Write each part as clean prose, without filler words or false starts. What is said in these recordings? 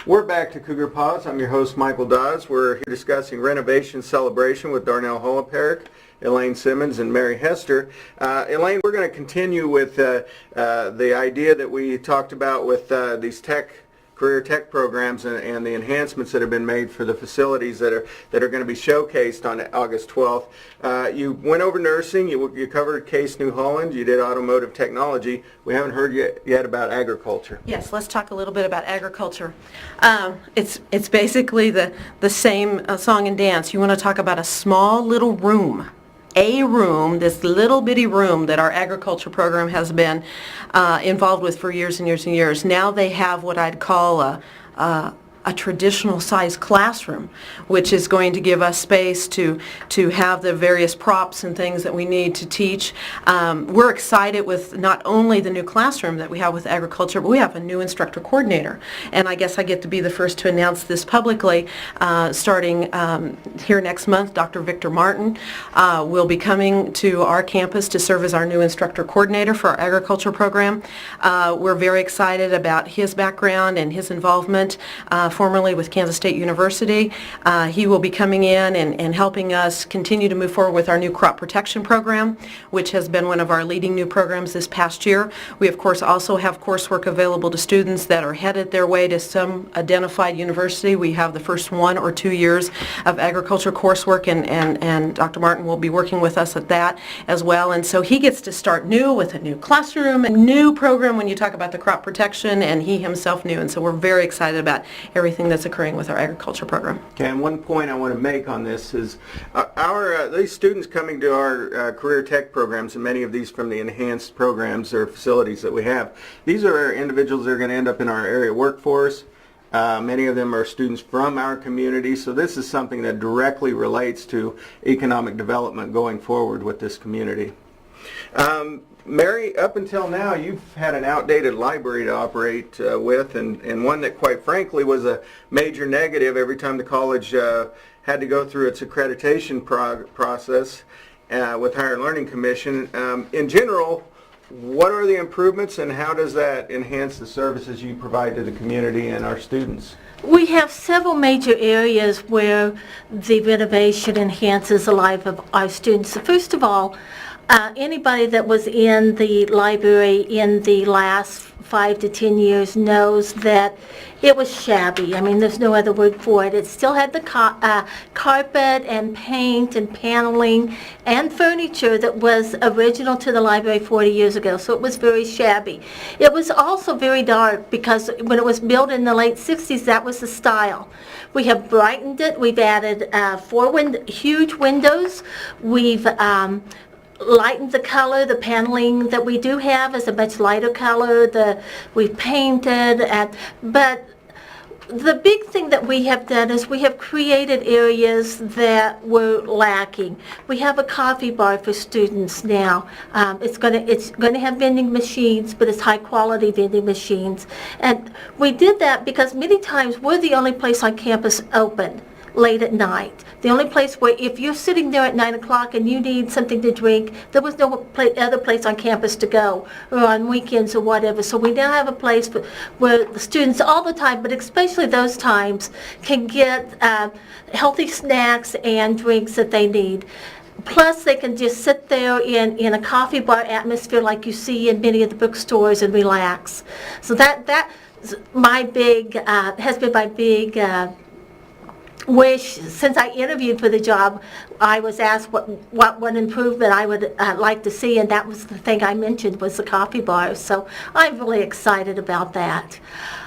We're back to Cougar Pause. I'm your host, Michael Dawes. We're here discussing Renovation Celebration with Darnell Holopirek, Elaine Simmons, and Mary Hester. Elaine, we're going to continue with the idea that we talked about with these career tech programs and the enhancements that have been made for the facilities that are going to be showcased on August 12th. You went over nursing, you covered Case New Holland, you did automotive technology. We haven't heard yet about agriculture. Yes, let's talk a little bit about agriculture. It's basically the same song and dance. You want to talk about a small little room. This little bitty room that our agriculture program has been involved with for years and years and years. Now they have what I'd call a traditional size classroom, which is going to give us space to have the various props and things that we need to teach. We're excited with not only the new classroom that we have with agriculture, but we have a new instructor coordinator. And I guess I get to be the first to announce this publicly. Starting here next month, Dr. Victor Martin will be coming to our campus to serve as our new instructor coordinator for our agriculture program. We're very excited about his background and his involvement formerly with Kansas State University. He will be coming in and helping us continue to move forward with our new crop protection program, which has been one of our leading new programs this past year. We, of course, also have coursework available to students that are headed their way to some identified university. We have the first 1 or 2 years of agriculture coursework, and Dr. Martin will be working with us at that as well. And so he gets to start new with a new classroom, a new program when you talk about the crop protection, and he himself new. And so we're very excited about everything that's occurring with our agriculture program. Okay, and one point I want to make on this is these students coming to our career tech programs, and many of these from the enhanced programs or facilities that we have, these are individuals that are going to end up in our area workforce. Many of them are students from our community, so this is something that directly relates to economic development going forward with this community. Mary, up until now, you've had an outdated library to operate with, and one that, quite frankly, was a major negative every time the college had to go through its accreditation process with Higher Learning Commission. In general, what are the improvements, and how does that enhance the services you provide to the community and our students? We have several major areas where the renovation enhances the life of our students. First of all, anybody that was in the library in the last 5 to 10 years knows that it was shabby. I mean, there's no other word for it. It still had the carpet and paint and paneling and furniture that was original to the library 40 years ago, so it was very shabby. It was also very dark because when it was built in the late 60s, that was the style. We have brightened it. We've added 4 huge windows. We've lightened the color. The paneling that we do have is a much lighter color. We've painted, but the big thing that we have done is we have created areas that were lacking. We have a coffee bar for students now. It's going to have vending machines, but it's high quality vending machines. And we did that because many times we're the only place on campus open late at night. The only place where if you're sitting there at 9 o'clock and you need something to drink, there was no other place on campus to go, or on weekends or whatever. So we now have a place where the students all the time, but especially those times, can get healthy snacks and drinks that they need. Plus, they can just sit there in a coffee bar atmosphere like you see in many of the bookstores and relax. So that's my big, has been my big wish. Since I interviewed for the job, I was asked what one improvement I would like to see, and that was the thing I mentioned, was the coffee bar. So I'm really excited about that.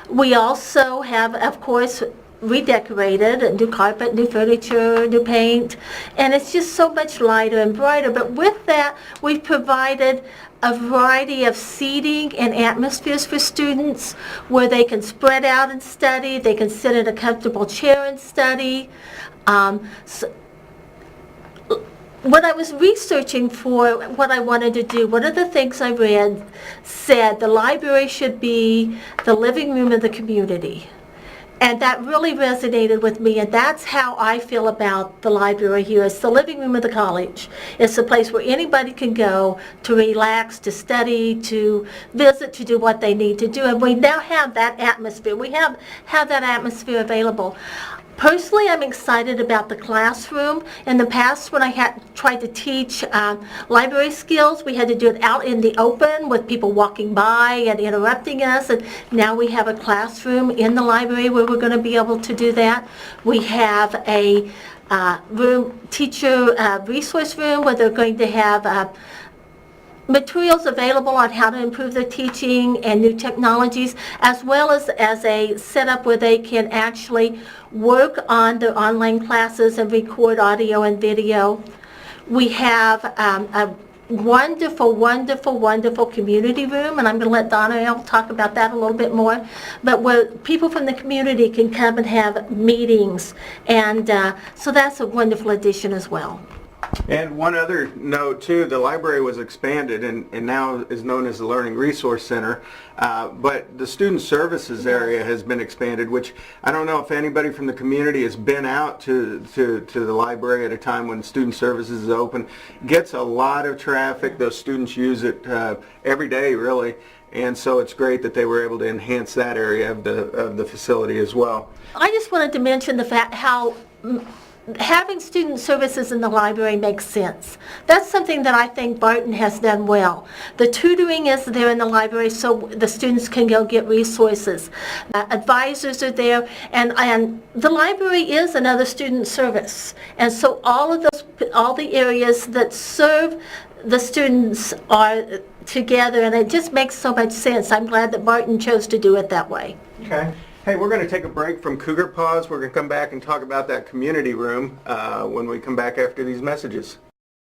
We also have, of course, redecorated, a new carpet, new furniture, new paint, and it's just so much lighter and brighter. But with that, we've provided a variety of seating and atmospheres for students where they can spread out and study, they can sit in a comfortable chair and study. When I was researching for what I wanted to do, one of the things I read said the library should be the living room of the community. And that really resonated with me, and that's how I feel about the library here. It's the living room of the college. It's a place where anybody can go to relax, to study, to visit, to do what they need to do. And we now have that atmosphere. We have that atmosphere available. Personally, I'm excited about the classroom. In the past, when I had tried to teach library skills, we had to do it out in the open with people walking by and interrupting us. And now we have a classroom in the library where we're going to be able to do that. We have a teacher resource room where they're going to have materials available on how to improve their teaching and new technologies, as well as a setup where they can actually work on their online classes and record audio and video. We have a wonderful, wonderful, wonderful community room, and I'm going to let Darnell talk about that a little bit more, but where people from the community can come and have meetings, and so that's a wonderful addition as well. And one other note too, the library was expanded and now is known as the Learning Resource Center, but the Student Services area has been expanded, which I don't know if anybody from the community has been out to the library at a time when Student Services is open. Gets a lot of traffic. Those students use it every day really, and so it's great that they were able to enhance that area of the facility as well. I just wanted to mention the fact how having student services in the library makes sense. That's something that I think Barton has done well. The tutoring is there in the library so the students can go get resources. Advisors are there, and the library is another student service. And so all the areas that serve the students are together, and it just makes so much sense. I'm glad that Barton chose to do it that way. Okay. Hey, we're going to take a break from Cougar Pause. We're going to come back and talk about that community room when we come back after these messages.